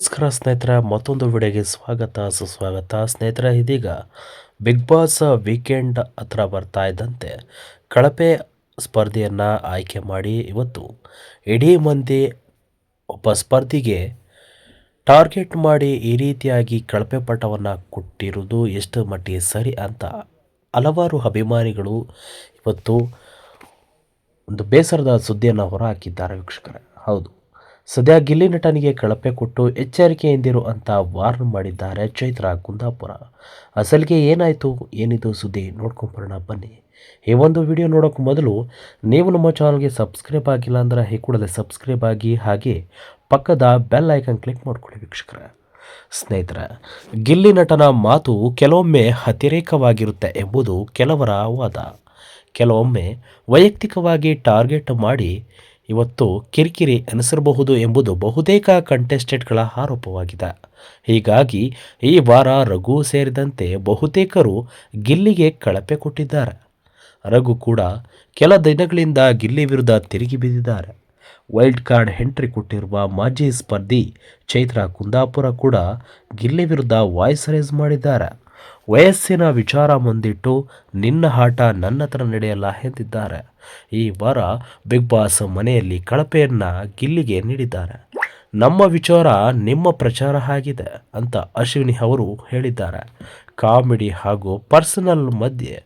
ನಮಸ್ಕಾರ ಸ್ನೇಹಿತರೆ, ಮತ್ತೊಂದು ವಿಡಿಯೋಗೆ ಸ್ವಾಗತ ಸುಸ್ವಾಗತ. ಸ್ನೇಹಿತರೆ, ಇದೀಗ ಬಿಗ್ ಬಾಸ್ ವೀಕೆಂಡ್ ಹತ್ರ ಬರ್ತಾ ಇದ್ದಂತೆ ಕಳಪೆ ಸ್ಪರ್ಧೆಯನ್ನು ಆಯ್ಕೆ ಮಾಡಿ ಇವತ್ತು ಇಡೀ ಮಂದಿ ಒಬ್ಬ ಸ್ಪರ್ಧಿಗೆ ಟಾರ್ಗೆಟ್ ಮಾಡಿ ಈ ರೀತಿಯಾಗಿ ಕಳಪೆ ಪಟ್ಟವನ್ನು ಕೊಟ್ಟಿರುವುದು ಎಷ್ಟು ಮಟ್ಟಿಗೆ ಸರಿ ಅಂತ ಹಲವಾರು ಅಭಿಮಾನಿಗಳು ಇವತ್ತು ಒಂದು ಬೇಸರದ ಸುದ್ದಿಯನ್ನು ಹೊರಹಾಕಿದ್ದಾರೆ ವೀಕ್ಷಕರೇ. ಹೌದು, ಸದ್ಯ ಗಿಲ್ಲಿ ನಟನಿಗೆ ಕಳಪೆ ಕೊಟ್ಟು ಎಚ್ಚರಿಕೆಯಿಂದಿರು ಅಂತ ವಾರ್ನ್ ಮಾಡಿದ್ದಾರೆ ಚೈತ್ರ ಕುಂದಾಪುರ. ಅಸಲಿಗೆ ಏನಾಯಿತು, ಏನಿದು ಸುದ್ದಿ ನೋಡ್ಕೊಂಬರೋಣ ಬನ್ನಿ. ಈ ಒಂದು ವಿಡಿಯೋ ನೋಡೋಕೆ ಮೊದಲು ನೀವು ನಮ್ಮ ಚಾನಲ್ಗೆ ಸಬ್ಸ್ಕ್ರೈಬ್ ಆಗಿಲ್ಲ ಅಂದರೆ ಈ ಕೂಡಲೇ ಸಬ್ಸ್ಕ್ರೈಬ್ ಆಗಿ, ಹಾಗೆ ಪಕ್ಕದ ಬೆಲ್ ಐಕನ್ ಕ್ಲಿಕ್ ಮಾಡ್ಕೊಳ್ಳಿ ವೀಕ್ಷಕರೇ. ಸ್ನೇಹಿತರೆ, ಗಿಲ್ಲಿ ನಟನ ಮಾತು ಕೆಲವೊಮ್ಮೆ ಅತಿರೇಕವಾಗಿರುತ್ತೆ ಎಂಬುದು ಕೆಲವರ ವಾದ. ಕೆಲವೊಮ್ಮೆ ವೈಯಕ್ತಿಕವಾಗಿ ಟಾರ್ಗೆಟ್ ಮಾಡಿ ಇವತ್ತು ಕಿರಿಕಿರಿ ಅನಿಸಿರಬಹುದು ಎಂಬುದು ಬಹುತೇಕ ಕಂಟೆಸ್ಟೆಂಟ್ಗಳ ಆರೋಪವಾಗಿದೆ. ಹೀಗಾಗಿ ಈ ವಾರ ರಘು ಸೇರಿದಂತೆ ಬಹುತೇಕರು ಗಿಲ್ಲಿಗೆ ಕಳಪೆ ಕೊಟ್ಟಿದ್ದಾರೆ. ರಘು ಕೂಡ ಕೆಲ ದಿನಗಳಿಂದ ಗಿಲ್ಲಿ ವಿರುದ್ಧ ತಿರುಗಿ ಬಿದ್ದಿದ್ದಾರೆ. ವೈಲ್ಡ್ ಕಾರ್ಡ್ ಎಂಟ್ರಿ ಕೊಟ್ಟಿರುವ ಮಾಜಿ ಸ್ಪರ್ಧಿ ಚೈತ್ರ ಕುಂದಾಪುರ ಕೂಡ ಗಿಲ್ಲಿ ವಿರುದ್ಧ ವಾಯ್ಸ್ ರೇಸ್ ಮಾಡಿದ್ದಾರೆ. ವಯಸ್ಸಿನ ವಿಚಾರ ಮುಂದಿಟ್ಟು ನಿನ್ನ ಆಟ ನನ್ನ ಹತ್ರ ನಡೆಯಲ್ಲ ಎಂದಿದ್ದಾರೆ. ಈ ವಾರ ಬಿಗ್ ಬಾಸ್ ಮನೆಯಲ್ಲಿ ಕಳಪೆಯನ್ನು ಗಿಲ್ಲಿಗೆ ನೀಡಿದ್ದಾರೆ. ನಮ್ಮ ವಿಚಾರ ನಿಮ್ಮ ಪ್ರಚಾರ ಆಗಿದೆ ಅಂತ ಅಶ್ವಿನಿ ಅವರು ಹೇಳಿದ್ದಾರೆ. ಕಾಮಿಡಿ ಹಾಗೂ ಪರ್ಸನಲ್ ಮಧ್ಯೆ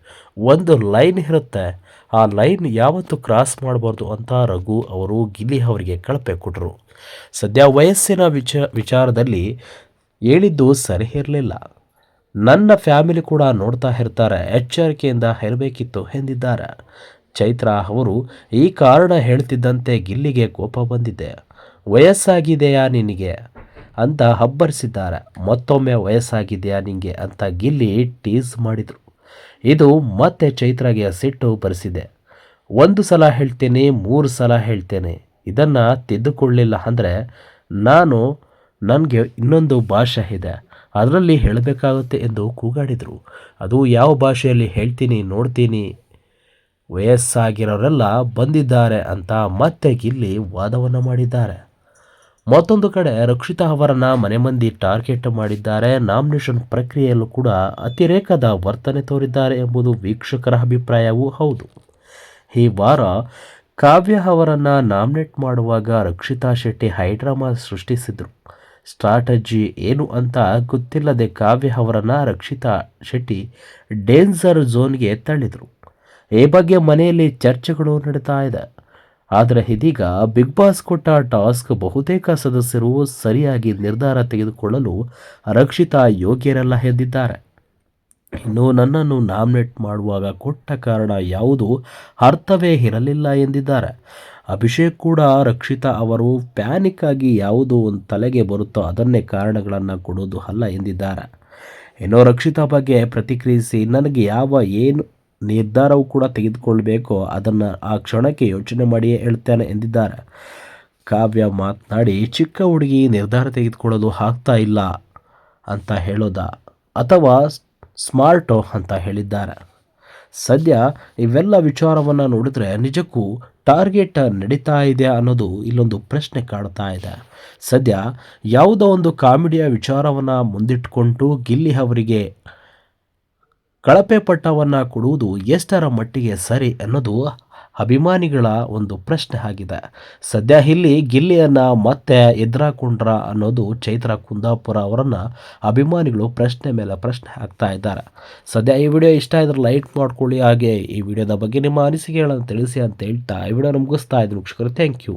ಒಂದು ಲೈನ್ ಇರುತ್ತೆ, ಆ ಲೈನ್ ಯಾವತ್ತೂ ಕ್ರಾಸ್ ಮಾಡಬಾರ್ದು ಅಂತ ರಘು ಅವರು ಗಿಲ್ಲಿ ಅವರಿಗೆ ಕಳಪೆ ಕೊಟ್ಟರು. ಸದ್ಯ ವಯಸ್ಸಿನ ವಿಚಾರದಲ್ಲಿ ಹೇಳಿದ್ದು ಸರಿ ಇರಲಿಲ್ಲ. ನನ್ನ ಫ್ಯಾಮಿಲಿ ಕೂಡ ನೋಡ್ತಾ ಇರ್ತಾರೆ, ಎಚ್ಚರಿಕೆಯಿಂದ ಇರಬೇಕಿತ್ತು ಎಂದಿದ್ದಾರೆ. ಚೈತ್ರ ಅವರು ಈ ಕಾರಣ ಹೇಳ್ತಿದ್ದಂತೆ ಗಿಲ್ಲಿಗೆ ಕೋಪ ಬಂದಿದೆ. ವಯಸ್ಸಾಗಿದೆಯಾ ನಿನಗೆ ಅಂತ ಹಬ್ಬರಿಸಿದ್ದಾರೆ. ಮತ್ತೊಮ್ಮೆ ವಯಸ್ಸಾಗಿದೆಯಾ ನಿನಗೆ ಅಂತ ಗಿಲ್ಲಿ ಟೀಸ್ ಮಾಡಿದರು. ಇದು ಮತ್ತೆ ಚೈತ್ರಗೆ ಸಿಟ್ಟು ಬರೆಸಿದೆ. ಒಂದು ಸಲ ಹೇಳ್ತೇನೆ, 3 ಸಲ ಹೇಳ್ತೇನೆ, ಇದನ್ನು ತಿದ್ದುಕೊಳ್ಳಿಲ್ಲ ಅಂದರೆ ನನಗೆ ಇನ್ನೊಂದು ಭಾಷೆ ಇದೆ, ಅದರಲ್ಲಿ ಹೇಳಬೇಕಾಗುತ್ತೆ ಎಂದು ಕೂಗಾಡಿದರು. ಅದು ಯಾವ ಭಾಷೆಯಲ್ಲಿ ಹೇಳ್ತೀನಿ ನೋಡ್ತೀನಿ, ವಯಸ್ಸಾಗಿರೋರೆಲ್ಲ ಬಂದಿದ್ದಾರೆ ಅಂತ ಮತ್ತೆ ಗಿಲ್ಲಿ ವಾದವನ್ನು ಮಾಡಿದ್ದಾರೆ. ಮತ್ತೊಂದು ಕಡೆ ರಕ್ಷಿತಾ ಅವರನ್ನು ಮನೆ ಮಂದಿ ಟಾರ್ಗೆಟ್ ಮಾಡಿದ್ದಾರೆ. ನಾಮಿನೇಷನ್ ಪ್ರಕ್ರಿಯೆಯಲ್ಲೂ ಕೂಡ ಅತಿರೇಕದ ವರ್ತನೆ ತೋರಿದ್ದಾರೆ ಎಂಬುದು ವೀಕ್ಷಕರ ಅಭಿಪ್ರಾಯವೂ ಹೌದು. ಈ ವಾರ ಕಾವ್ಯ ಅವರನ್ನು ನಾಮಿನೇಟ್ ಮಾಡುವಾಗ ರಕ್ಷಿತಾ ಶೆಟ್ಟಿ ಹೈಡ್ರಾಮಾ ಸೃಷ್ಟಿಸಿದರು. ಸ್ಟ್ರಾಟಜಿ ಏನು ಅಂತ ಗೊತ್ತಿಲ್ಲದೆ ಕಾವ್ಯ ಅವರನ್ನು ರಕ್ಷಿತಾ ಶೆಟ್ಟಿ ಡೇಂಜರ್ ಝೋನ್ಗೆ ತಳ್ಳಿದರು. ಈ ಬಗ್ಗೆ ಮನೆಯಲ್ಲಿ ಚರ್ಚೆಗಳು ನಡೀತಾ ಇದೆ. ಆದರೆ ಇದೀಗ ಬಿಗ್ ಬಾಸ್ ಕೊಟ್ಟ ಟಾಸ್ಕ್ ಬಹುತೇಕ ಸದಸ್ಯರು ಸರಿಯಾಗಿ ನಿರ್ಧಾರ ತೆಗೆದುಕೊಳ್ಳಲು ರಕ್ಷಿತಾ ಯೋಗ್ಯರಲ್ಲ ಎಂದಿದ್ದಾರೆ. ಇನ್ನು ನನ್ನನ್ನು ನಾಮಿನೇಟ್ ಮಾಡುವಾಗ ಕೊಟ್ಟ ಕಾರಣ ಯಾವುದು ಅರ್ಥವೇ ಇರಲಿಲ್ಲ ಎಂದಿದ್ದಾರೆ. ಅಭಿಷೇಕ್ ಕೂಡ ರಕ್ಷಿತಾ ಅವರು ಪ್ಯಾನಿಕ್ ಆಗಿ ಯಾವುದೋ ಒಂದು ತಲೆಗೆ ಬರುತ್ತೋ ಅದನ್ನೇ ಕಾರಣಗಳನ್ನು ಕೊಡೋದು ಅಲ್ಲ ಎಂದಿದ್ದಾರೆ. ಇನ್ನು ರಕ್ಷಿತಾ ಬಗ್ಗೆ ಪ್ರತಿಕ್ರಿಯಿಸಿ, ನನಗೆ ಏನು ನಿರ್ಧಾರವೂ ಕೂಡ ತೆಗೆದುಕೊಳ್ಬೇಕೋ ಅದನ್ನು ಆ ಕ್ಷಣಕ್ಕೆ ಯೋಚನೆ ಮಾಡಿಯೇ ಹೇಳ್ತೇನೆ ಎಂದಿದ್ದಾರೆ. ಕಾವ್ಯ ಮಾತನಾಡಿ, ಚಿಕ್ಕ ಹುಡುಗಿ ನಿರ್ಧಾರ ತೆಗೆದುಕೊಳ್ಳೋದು ಆಗ್ತಾ ಇಲ್ಲ ಅಂತ ಹೇಳೋದಾ ಅಥವಾ ಸ್ಮಾರ್ಟೋ ಅಂತ ಹೇಳಿದ್ದಾರೆ. ಸದ್ಯ ಇವೆಲ್ಲ ವಿಚಾರವನ್ನು ನೋಡಿದ್ರೆ ನಿಜಕ್ಕೂ ಟಾರ್ಗೆಟ್ ನಡೀತಾ ಇದೆ ಅನ್ನೋದು ಇಲ್ಲೊಂದು ಪ್ರಶ್ನೆ ಕಾಡ್ತಾ ಇದೆ. ಸದ್ಯ ಯಾವುದೋ ಒಂದು ಕಾಮಿಡಿಯ ವಿಚಾರವನ್ನು ಮುಂದಿಟ್ಟುಕೊಂಡು ಗಿಲ್ಲಿ ಅವರಿಗೆ ಕಳಪೆ ಪಟ್ಟವನ್ನು ಕೊಡುವುದು ಎಷ್ಟರ ಮಟ್ಟಿಗೆ ಸರಿ ಅನ್ನೋದು ಅಭಿಮಾನಿಗಳ ಒಂದು ಪ್ರಶ್ನೆ ಆಗಿದೆ. ಸದ್ಯ ಇಲ್ಲಿ ಗಿಲ್ಲಿಯನ್ನು ಮತ್ತೆ ಎದುರಾಕೊಂಡ್ರ ಅನ್ನೋದು ಚೈತ್ರ ಕುಂದಾಪುರ ಅವರನ್ನು ಅಭಿಮಾನಿಗಳು ಪ್ರಶ್ನೆ ಮೇಲೆ ಪ್ರಶ್ನೆ ಹಾಕ್ತಾ ಇದ್ದಾರೆ. ಸದ್ಯ ಈ ವಿಡಿಯೋ ಇಷ್ಟ ಇದ್ರೆ ಲೈಕ್ ಮಾಡ್ಕೊಳ್ಳಿ, ಹಾಗೆ ಈ ವಿಡಿಯೋದ ಬಗ್ಗೆ ನಿಮ್ಮ ಅನಿಸಿಕೆಗಳನ್ನು ತಿಳಿಸಿ ಅಂತ ಹೇಳ್ತಾ ಈ ವಿಡಿಯೋನ ಮುಗಿಸ್ತಾ ಇದ್ದೀನಿ ವೀಕ್ಷಕರು. Thank you.